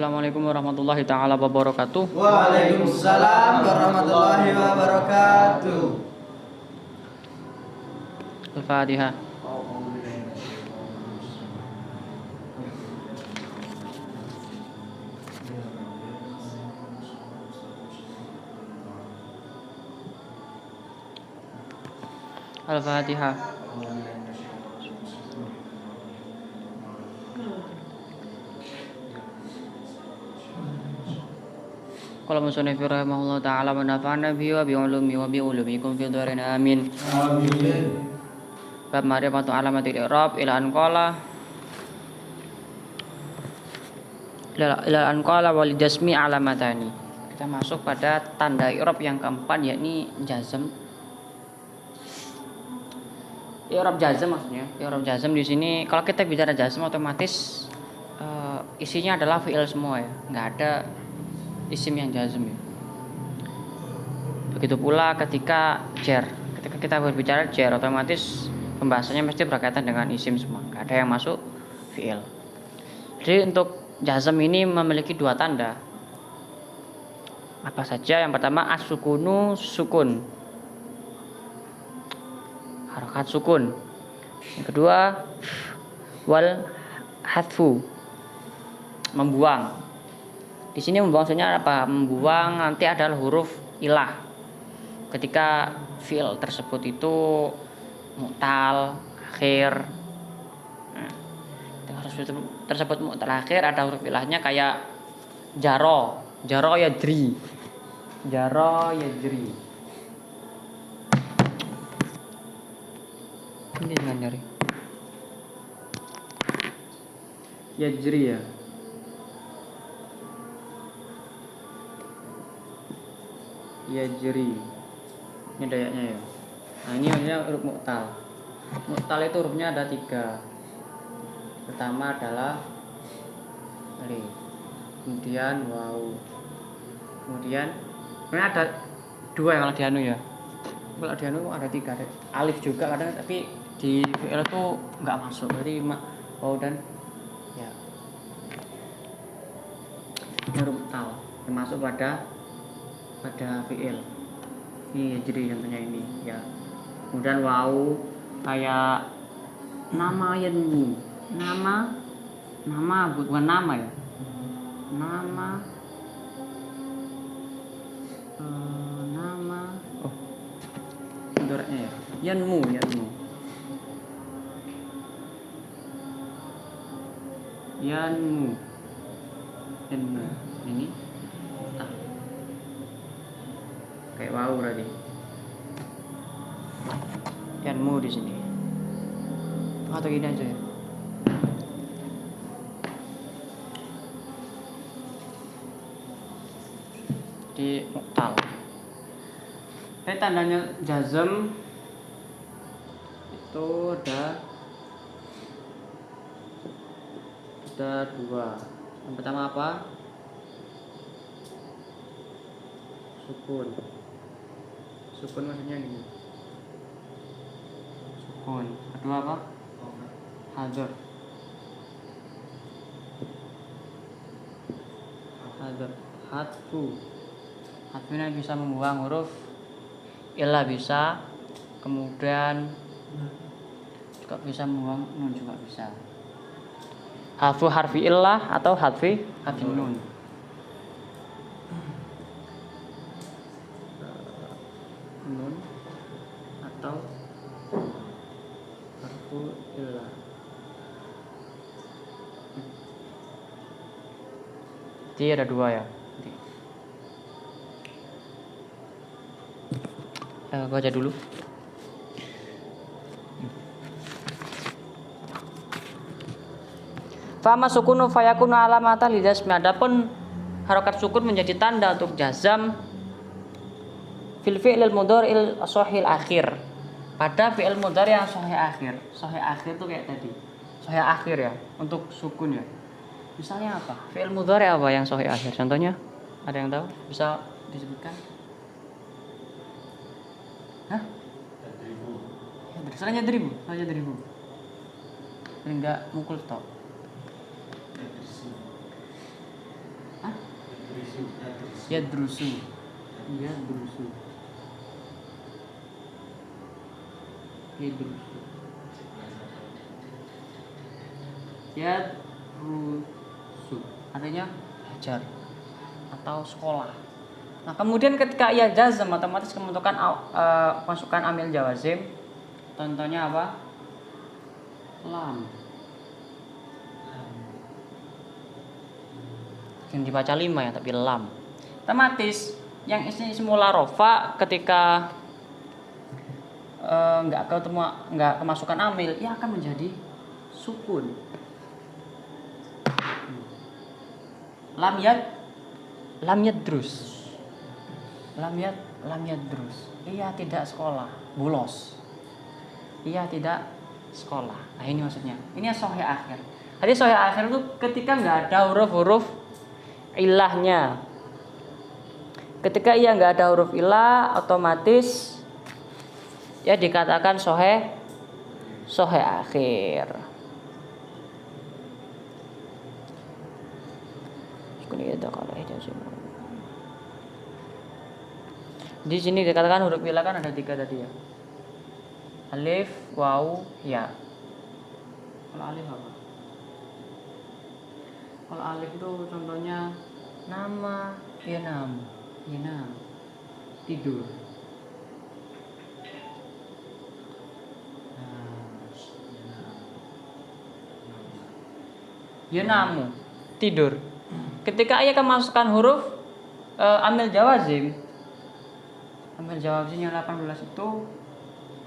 Assalamualaikum warahmatullahi taala wabarakatuh. Waalaikumsalam warahmatullahi wabarakatuh. Al-Fatihah. Al-Fatihah. Qala musannif rahimahullah ta'ala wa nafa'ana bihi wa bi ulumi wa bi ulumikum fil dharin amin. Amin. Bab ma'rifatu alamatil i'rab ila an qala wal jasmi alamatani. Kita masuk pada tanda i'rab yang keempat, yakni jazm. I'rab jazm maksudnya. I'rab jazm di sini kalau kita bicara jazm otomatis isinya adalah fi'il semua ya. Enggak ada isim yang jazm ya. Begitu pula ketika jar. Ketika kita berbicara jar, otomatis pembahasannya mesti berkaitan dengan isim semua. Enggak ada yang masuk fi'il. Jadi untuk jazm ini memiliki dua tanda. Apa saja? Yang pertama as-sukunu, sukun. Harakat sukun. Yang kedua wal hadfu, membuang. Di sini membuang maksudnya apa? Membuang nanti adalah huruf ilah. Ketika fi'il tersebut itu mu'tal akhir. Nah, huruf tersebut mu'tal akhir ada huruf ilahnya kayak jaro, jaro yadri. Jaro yadri. Ini dengan nyari. Yajri ya. Yajri. Ini dayaknya ya. Nah ini maksudnya huruf mu'tal. Mu'tal itu hurufnya ada 3. Pertama adalah alif, kemudian waw, kemudian ada 2 yang kalau di anu ya. Kalau di anu ada 3, alif juga kadang, tapi di fi'il itu nggak masuk. Berarti waw dan ya. Ini huruf mu'tal termasuk pada fi'il. Ini jadi contohnya ini ya. Kemudian waw kayak nama yanmu. Nama bukan nama ya. Nama oh mudoranya ya. Yanmu. Ini kayak wow berarti. Yanmu di sini. Atau gini aja ya. Di mu'tal. Tandanya jazm itu ada 2. Yang pertama apa? Sukun maksudnya ini. Sukun. Kedua apa? Hadr. Hadfu. Hadfu ini bisa membuang huruf ilah bisa, kemudian juga bisa membuang nun juga bisa. Hadfu harfi ilah atau hadfi nun. Nun atau harfu ilah. Jadi ada 2 ya. Baca dulu. Fama sukunu fayakunu alamata lidasmi. Adapun harokat sukun menjadi tanda untuk jazam fil fi'lil mudhari'il shahih akhir. Pada fi'il mudhari' yang shahih akhir. Shahih akhir itu kayak tadi. Shahih akhir ya untuk sukun ya. Misalnya apa? Fi'il mudhari' apa yang shahih akhir? Contohnya ada yang tahu? Bisa disebutkan? Hah? Soalnya deribu. Enggak mukul tok. Hah? Yadrusu. Yadrusu. Yadrusu. Yadrusu. Artinya belajar atau sekolah. Nah, kemudian ketika ia jazm otomatis kemudian masukkan amil jawazim. Contohnya apa? Lam. Yang dibaca 5 ya, tapi lam. Otomatis yang semula rofa ketika nggak kemasukan amil, ia akan menjadi sukun. Lam yadrus. Lam yadrus. Ia tidak sekolah, bolos. Ia tidak sekolah. Nah, ini maksudnya. Ini sahih akhir. Jadi sahih akhir itu ketika nggak ada huruf-huruf ilahnya. Ketika ia nggak ada huruf ilah, otomatis ya dikatakan sahih akhir. Di sini dikatakan huruf ilah kan ada 3 tadi ya. Alif, waw, ya. Kalau alif apa? Kalau alif itu contohnya nama, yenam, tidur. Yenamu, tidur. Ketika ia kemasukan huruf amil jawazimnya 18 itu,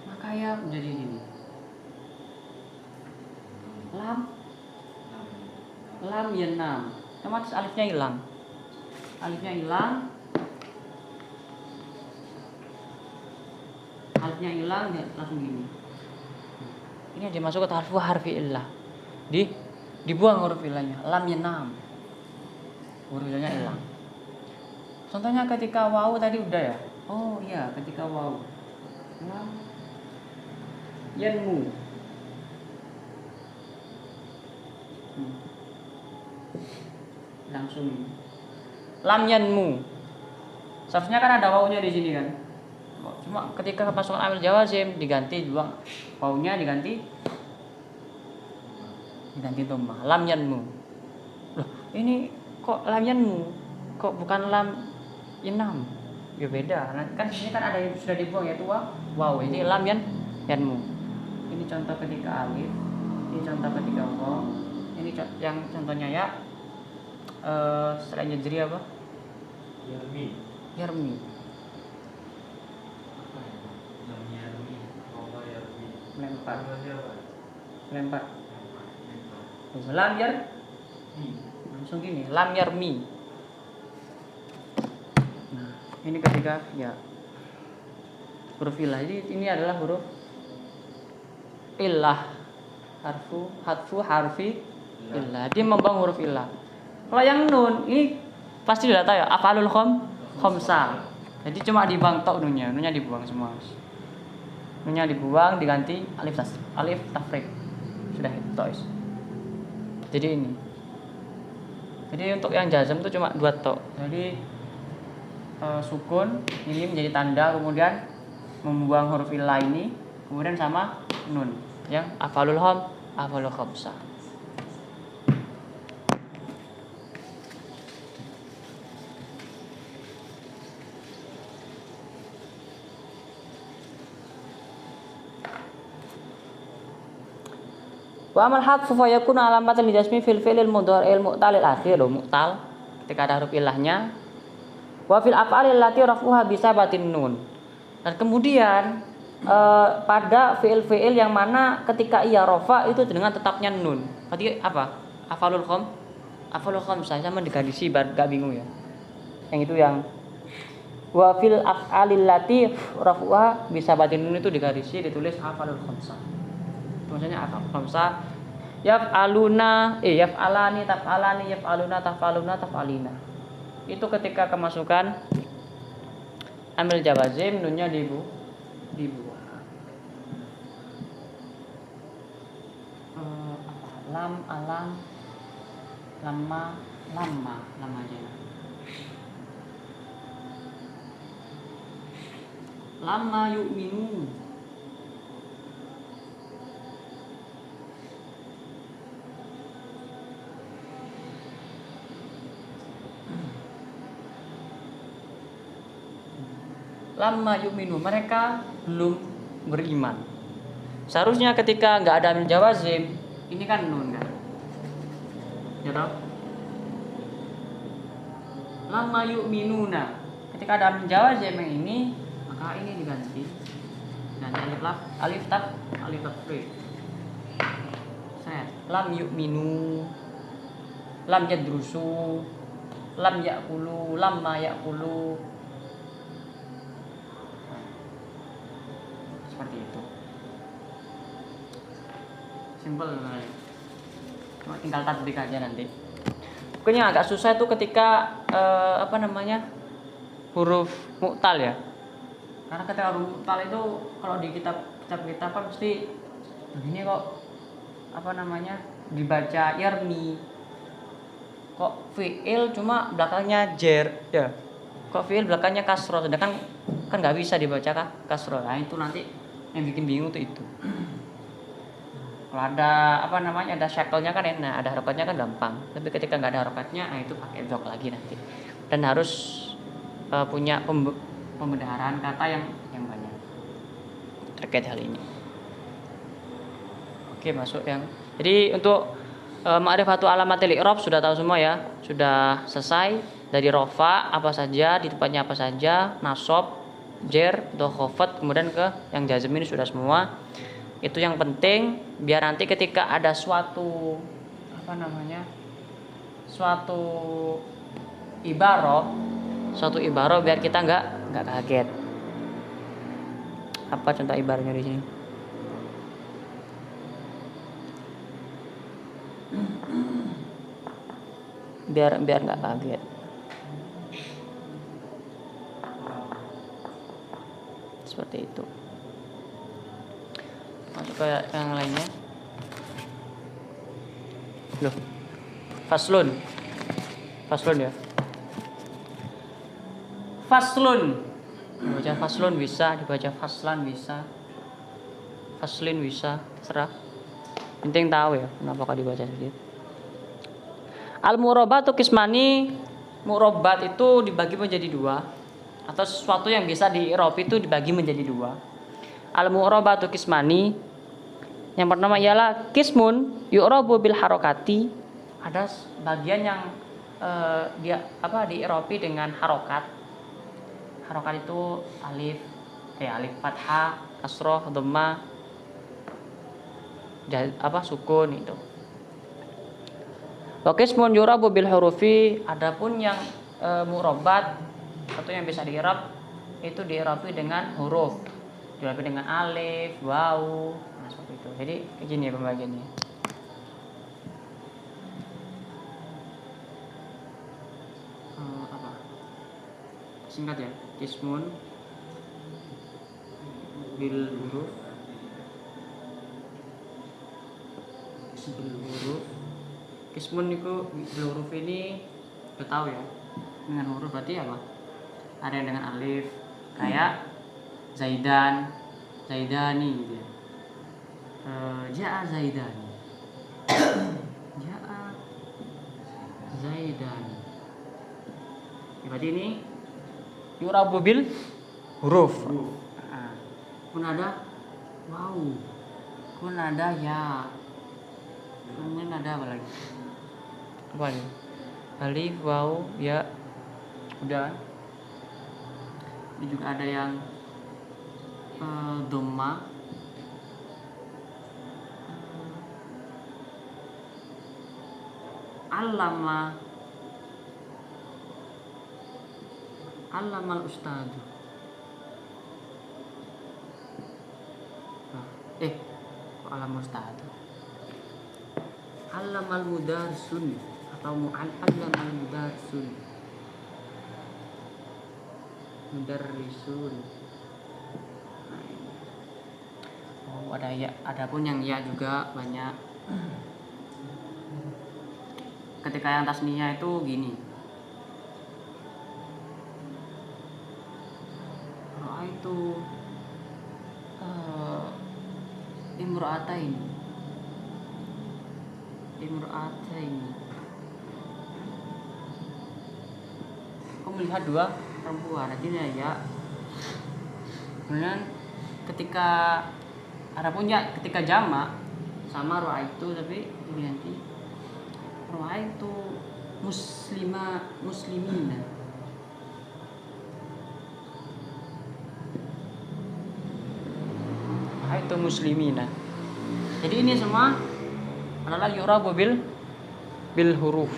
maka ia menjadi ini. Lam yenam. Otomatis alifnya hilang. Alifnya hilang, dia langsung gini. Ini dimasuk ke harfi illah. Dibuang huruf ilahnya. Lam yenam. Huruf ilahnya hilang. Contohnya ketika waw tadi udah ya. Oh iya, ketika waw. Lam yanmu. Langsung lam yanmu. Seharusnya kan ada wawunya di sini kan. Cuma ketika masuk amil jawazim diganti buang wawunya diganti dhammah. Lam yanmu. Loh, ini kok lam yanmu? Kok bukan lam yanam? Ya beda. Nah, kan di sini kan ada yang sudah dibuang yaitu waw. Ini lam yanmu. Ini contoh ketika alif. Ini contoh ketika waw. Ini yang contohnya ya. Selain jazri apa? Yarmi. Lempar. Lam yarmi. Langsung gini, lam yarmi. Nah, ini ketika ya huruf ilah. Jadi ini adalah huruf ilah. Hatfu harfi ilah. Dia membuang huruf ilah. Kalau yang nun ini pasti sudah tahu ya, afalul khamsah. Jadi cuma dibuang tok nunnya dibuang semua. Nunnya dibuang diganti alif tafrik. Sudah itu tok. Jadi ini. Jadi untuk yang jazm itu cuma 2 tok. Jadi sukun ini menjadi tanda, kemudian membuang huruf ilah ini, kemudian sama nun yang afalul khamsah. Wa amal hadfu fa yakunu alamatan lijasmi fil fi'lil mudhari'il mu'talil akhir. Mu'tal ketika ada huruf ilahnya. Wa fil af'alil lati rafuha bisabatin nun. Dan kemudian pada fi'il yang mana ketika ia rafa itu dengan tetapnya nun. Berarti apa? Afalul khamsah sama digadisi biar enggak bingung ya. Yang itu yang wa fil af'alil lati rafuha bisabatin nun itu digadisi ditulis afalul khamsah. Maksudnya apa? Khamsah yaf'aluna yaf'alani taf'alani yaf'aluna taf'aluna taf'alina. Itu ketika kemasukan amil jawazim nunnya dibuang. Lam, alam, lama, lama aja. Lama yu'minun. Lama yu'minun, mereka belum beriman. Seharusnya ketika nggak ada min jawazim, ini kan nun kan, ya toh? Lama yu'minuna, ketika ada min jawazim yang ini, maka ini diganti alif tafrif. Lam yu'minu, lam yadrusu, lam ya'kulu, lamma ya'kulu. Seperti itu. Simple sekali. Cuma tinggal tatbik aja nanti. Pokoknya agak susah itu ketika huruf mu'tal ya. Karena ketika huruf mu'tal itu kalau di kitab kan pasti begini kok dibaca yarmi. Kok fi'il cuma belakangnya jer ya. Kok fi'il belakangnya kasroh, sedangkan kan nggak bisa dibaca kasroh. Nah itu nanti yang bikin bingung tuh itu. Kalau ada ada shackle-nya kan enak, ada harokatnya kan gampang. Tapi ketika nggak ada harokatnya, nah itu pakai jok lagi nanti. Dan harus punya pembenaran kata yang banyak terkait hal ini. Oke, masuk yang. Jadi untuk ma'rifatu alamatil i'rab sudah tahu semua ya. Sudah selesai dari rofa apa saja, di tempatnya apa saja, nasab, jer, atau khafat, kemudian ke yang jazm ini sudah semua. Itu yang penting biar nanti ketika ada suatu ibarah biar kita nggak kaget. Apa contoh ibarahnya di sini? Biar nggak kaget. Seperti itu. Masuk ke yang lainnya. Loh. Faslun ya. Dibaca faslun bisa, dibaca faslan bisa. Faslin bisa, terserah. Penting tahu ya kenapa kok dibaca sedikit. Al-murabatu qismani, murabat itu dibagi menjadi dua, atau sesuatu yang bisa di-i'rab itu dibagi menjadi dua. Al-mu'rabatu qismani, yang pertama ialah qismun yu'rabu bil harokati, ada bagian yang di-i'rabi dengan harokat. Harokat itu alif fathah, kasroh, dhammah, sukun itu. Wa qismun yu'rabu bil hurufi, adapun yang mu'rabat atau yang bisa di-i'rab itu di-i'rabi dengan huruf. Dilapi dengan alif, waw, nah seperti itu. Jadi begini pembagiannya. Singkat ya, qismun bil huruf, qismun itu bil huruf ini udah tahu ya. Dengan huruf berarti apa? Ada yang dengan alif, kayak Zaidani gitu ya. Ja'a Zaidani. Ja'a Zaidani. Berarti ini yu'rabu bil huruf. Pun ada wow. Pun ada ya. Kemudian ada apa lagi? Apa nih? Alif, waw, ya. Udah. Ini juga ada yang dhamma, allamal ustadu. Allamal ustadu, allamal mudarsun atau allamal mudarsun, mudarrisun. Ada ya, adapun yang ya juga banyak. ketika yang tasniah itu gini. Itu imra'atain. Aku melihat dua perempuan. Artinya ya. Kemudian ketika adapun ya ketika jamak sama ra'aitu, tapi ganti ra'aitu muslimina. Itu muslimina. Jadi ini semua adalah yurabu bil huruf.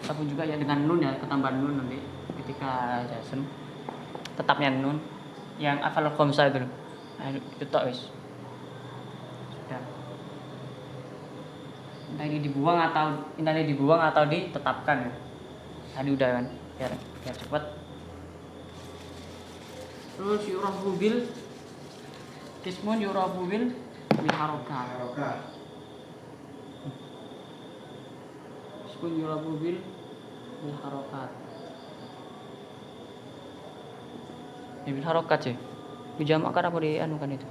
Ataupun juga ya dengan nun ya, ketambahan nun nanti ketika jasm tetapnya nun yang afal khamsah itu. Itu tok wis. Sudah. Entah ini dibuang atau ditetapkan ya. Tadi udah kan, biar cepat. Terus yurabu bil Kismun yurabu bil harokat. Kismun yurabu bil harokat. Ya bil harokat sih. Dijamakkan apa di anu kan itu?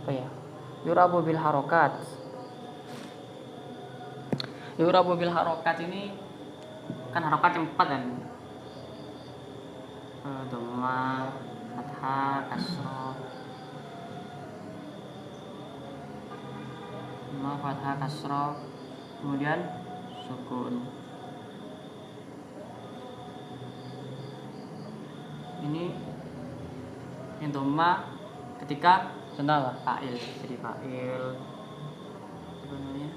Oh ya. Yurabu bil harokat. Yurabu bil harokat ini kan harokat yang 4 kan. Dhamma, fathah, kasroh, fathah, kasroh, kemudian sukun. Ini yang dhamma ketika contoh fa'il, jadi fa'il sebenarnya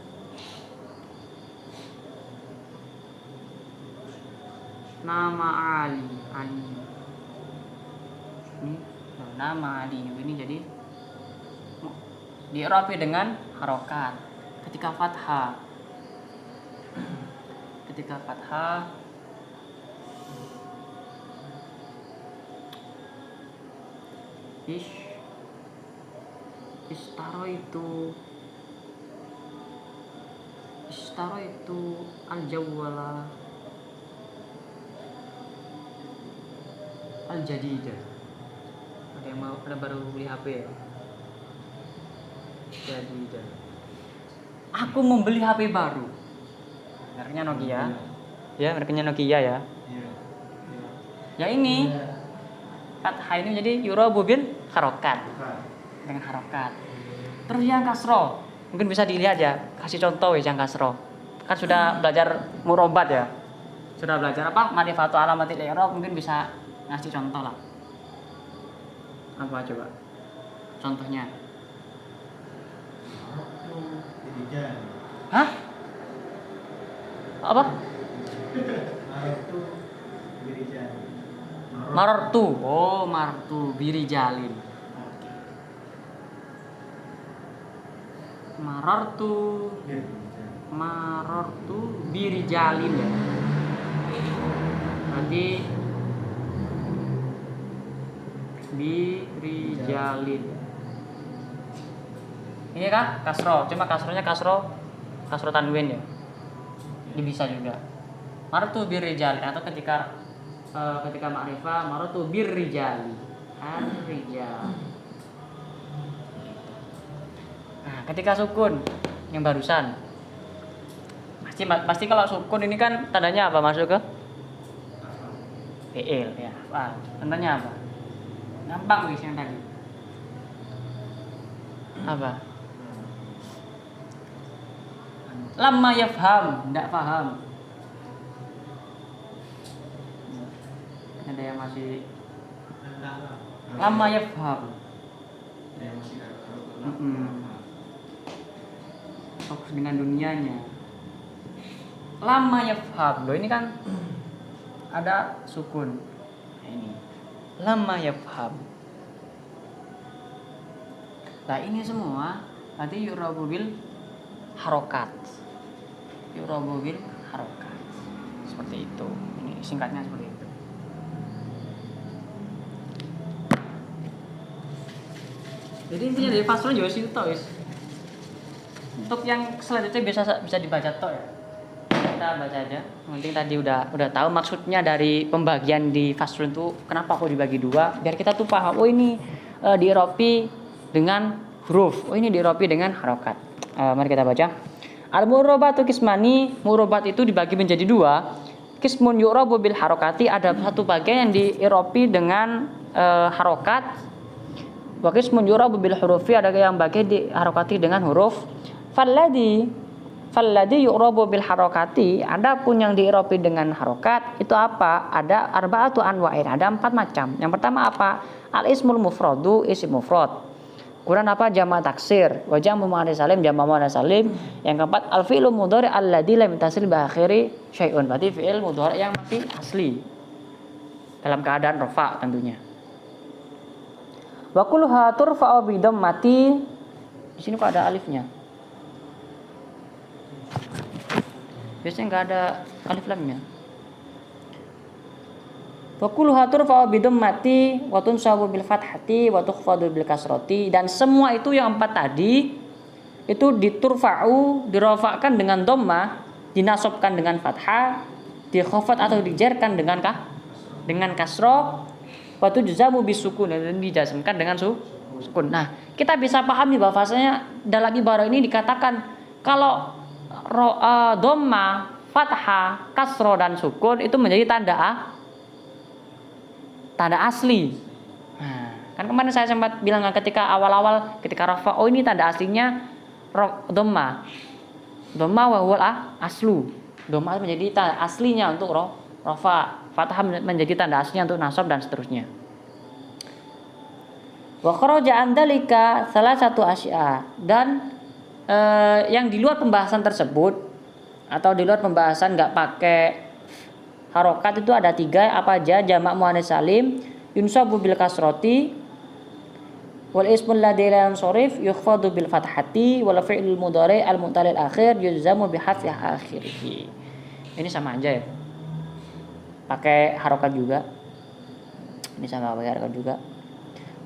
nama Ali ini nama Ali ini jadi di'rabi dengan harokat ketika fathah istaro itu al-jawwala al-jadidah. Ada baru beli HP ya? Jadidah. Aku membeli HP baru. Mereknya Nokia. Ya, mereknya Nokia ya. Ya ini. Fathah ini jadi yurabu bil harokat. Dengan harokat. Terus yang kasroh, mungkin bisa dilihat ya. Kasih contoh ya yang kasroh. Kan sudah belajar murobat ya. Sudah belajar apa? Ma'rifatu alamatil i'rab, mungkin bisa ngasih contoh lah. Apa coba? Contohnya. Hah? Apa? Marartu. Oh, marartu birijalin. Marartu birijalin ya. Berarti birijalin. Ini kan kasro, cuma kasronya kasro tanwin ya. Ini bisa juga. Marartu birijalin atau ketika ma'rifah marartu birrijali. Ar-rijal. Nah, ketika sukun yang barusan. Pasti kalau sukun ini kan tandanya apa? Masuk ke fi'il ya. Wah, tandanya apa? Gampang wis yang tadi. Apa? Lamma yafham, enggak paham. Ada yang masih lamma yafham. Fokus dengan dunianya. Lamma yafham. Loh ini kan ada sukun. Nah, ini lamma yafham. Nah ini semua berarti yurabu bil harokat. Yurabu bil harokat. Seperti itu. Ini singkatnya seperti itu. Jadi intinya dari fasron juga situ wis. Untuk yang selanjutnya bisa dibaca toh ya. Kita baca aja. Yang penting tadi udah tahu maksudnya dari pembagian di faslun itu kenapa kok dibagi dua, biar kita tuh paham. Oh ini diiropi dengan huruf. Oh ini diiropi dengan harokat. Mari kita baca. Al-murrobatu kismani, murrobat itu dibagi menjadi dua. Kismun yu'rabu bil harokati, ada satu bagian yang diiropi dengan harokat. Wa kismun yu'rabu bil hurufi, ada yang bagian diharokati dengan huruf. Falladhi yu'rabu bil harokati, adapun yang diiropi dengan harokat itu apa? Ada arba'atu anwa'in, ada 4 macam. Yang pertama apa? Al ismul mufradu, isim mufrad. Kemudian apa? Jama' taksir, wa jam'u muannas salim, jama' muannas salim. Yang keempat al fi'lu mudhari alladzi lam yatasil bi akhiri syai'un. Berarti fi'il mudhari yang masih asli dalam keadaan rafa tentunya. Wa kulluha turfa'u bi dhammati. Di sini kok ada alifnya? Biasanya enggak ada alif lamnya. Wa kulluha turfa'u bi dhammati wa tunsabu bil fathati wa tukhfadu bil kasrati, dan semua itu yang 4 tadi itu diturfa'u, dirafa'kan dengan dhammah, dinasobkan dengan fathah, dikhafat atau dijarkan dengan kasrah, wa tujzamu bisukun, dan dijazmkan dengan sukun. Nah, kita bisa pahami bahwasanya dalam ibarat ini dikatakan kalau dhammah, fathah, kasrah dan sukun itu menjadi tanda asli. Nah, kan kemarin saya sempat bilang ketika awal-awal ketika rafa, oh ini tanda aslinya dhammah. Dhammah wa huwal aslu. Dhammah menjadi tanda aslinya untuk rafa, fathah menjadi tanda aslinya untuk nasab dan seterusnya. Wa kharaja an dzalika salah satu asya, dan yang di luar pembahasan tersebut atau di luar pembahasan nggak pakai harokat itu ada 3, apa aja? Jamak muannas salim yunsabu bil kasrati, wal ismul ladzi lam sorif yukhfadu bil fathati, wal fi'lul mudhari al mu'talil akhir yulzamu bi hadfi akhirih. Ini sama aja ya, pakai harokat juga. Ini sama pakai harokat juga.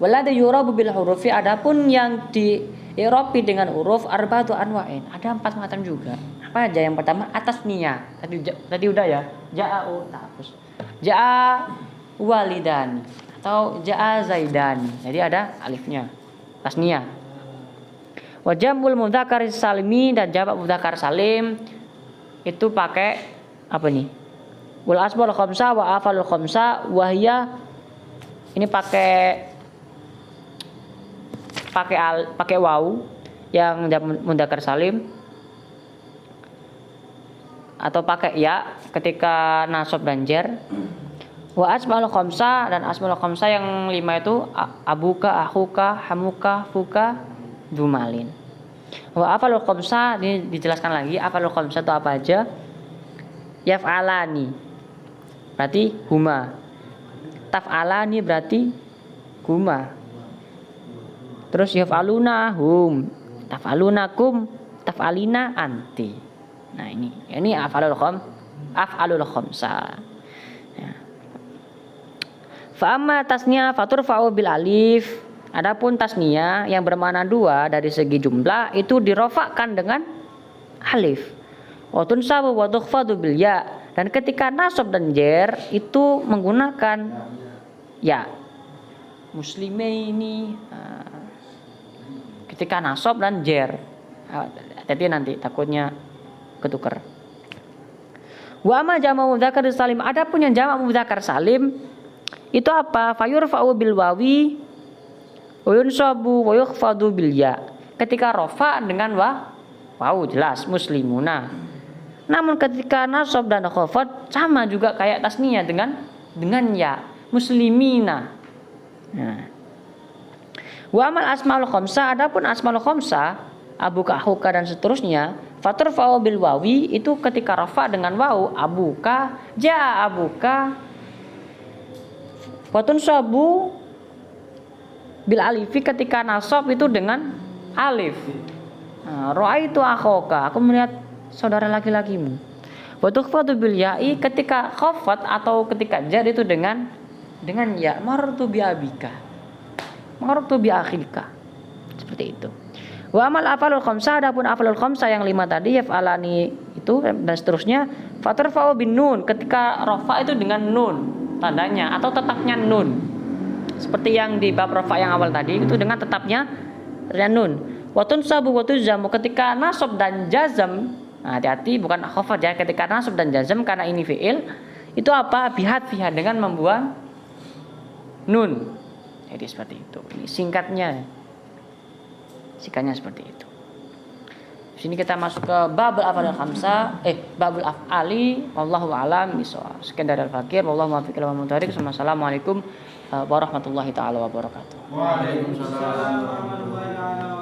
Waladhi yurabu bil hurufi, adapun yang diiropi dengan huruf arba'atu anwa'in, ada 4 macam juga. Apa aja? Yang pertama atas niyah. Tadi udah ya. Ja'u tahapus. Ja'a walidani atau ja'a zaidani. Jadi ada alifnya. Tasniyah. Wa jam'ul mudzakkar salimi, dan jamak mudzakkar salim itu pakai apa nih? Wal asmaul khamsah wa afalul khamsah wa hiya, ini pakai waw yang mudzakkar salim, atau pakai ya ketika nasab dan jar. Wa asmaul khamsah, dan asmaul khamsah yang 5 itu abuka, akhuka, hamuka, fuka, dumalin. Wa afalul khamsah, ini dijelaskan lagi afalul khamsah itu apa aja. Yaf'alani berarti huma, taf'alani berarti huma, terus yaf'aluna hum, taf'alunakum, taf'alina anti. Nah ini af'alul khamsah. Ya. Fa amma tasniyah faturfa'u bil alif. Adapun tasniyah yang bermakna 2 dari segi jumlah itu dirofakkan dengan alif. Wa tunsabu wa tukhfadu bil ya, dan ketika nasab dan jar itu menggunakan ya. Muslimaini ketika nasab dan jar. Hati-hati nanti takutnya ketukar. Wa amma jamak mudzakkar salim, adapun yang jamak mudzakkar salim itu apa? Fayurfa'u bil wawi wa yunsabu wa yukhfadu bil ya. Ketika rafa dengan waw jelas muslimuna. Namun ketika nasab dan khafat sama juga kayak tasniyah dengan ya muslimina. Nah. Wa amal asmaul khamsah, adapun asmaul khamsah abuka, akhuka dan seterusnya, faturfa'u bil wawi itu ketika rafa dengan waw, abuka, jaa abuka, watun sabu bil alifi ketika nasab itu dengan alif. Nah, ra'aitu akhoka, aku melihat saudara laki-lakimu. Wa tukhfadu bil ya'i ketika khafat atau ketika jar itu dengan ya, marartu bi abika, marartu bi akhika. Seperti itu. Wa amal afalul khamsah, adapun afalul khamsah yang 5 tadi yaf'alani itu dan seterusnya fatarfa'u bin nun, ketika rafa itu dengan nun tandanya atau tetapnya nun. Seperti yang di bab rafa yang awal tadi itu dengan tetapnya nun. Wa tunsabu wa tuzamu, ketika nasab dan jazam. Nah, hati-hati bukan khafad ya, ketika nasab dan jazam karena ini fi'il itu apa? Bihadfiha, dengan membuang nun. Jadi seperti itu. Ini singkatnya. Singkatnya seperti itu. Di sini kita masuk ke babul af'al khamsah, babul af'ali, wallahu a'lam bishawab. Sekian dari Al-Fakir, wallahu muwaffiq ila aqwamit thoriq. Wassalamualaikum warahmatullahi taala wabarakatuh. Waalaikumsalam warahmatullahi wabarakatuh.